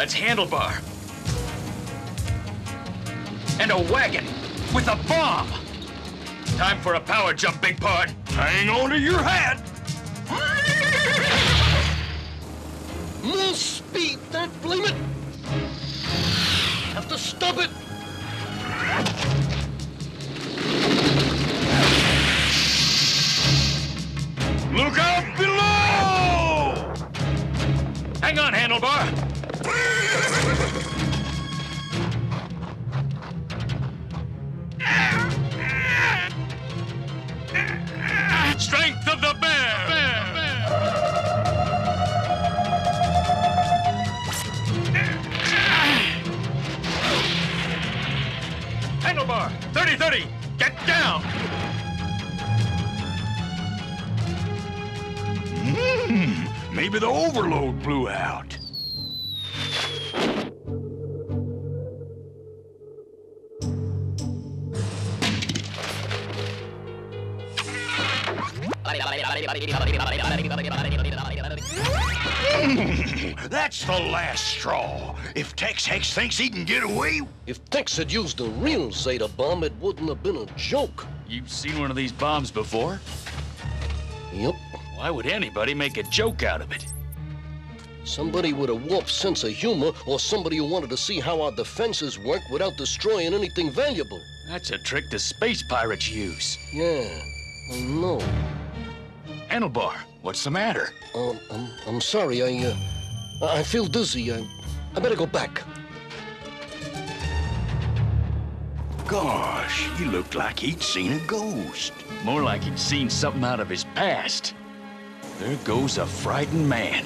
That's Handlebar. And a wagon with a bomb. Time for a power jump, big pard. Hang on to your hat. More speed, that blame it! Have to stop it! Look out below! Hang on, Handlebar. Strength of the bear! Handlebar, 30-30, get down! Maybe the overload blew out. That's the last straw. If Tex Hex thinks he can get away... If Tex had used a real Zeta bomb, it wouldn't have been a joke. You've seen one of these bombs before? Yep. Why would anybody make a joke out of it? Somebody with a warped sense of humor, or somebody who wanted to see how our defenses work without destroying anything valuable. That's a trick the space pirates use. Yeah, I know. Handlebar, what's the matter? I'm sorry, I feel dizzy. I better go back. Gosh, he looked like he'd seen a ghost. More like he'd seen something out of his past. There goes a frightened man.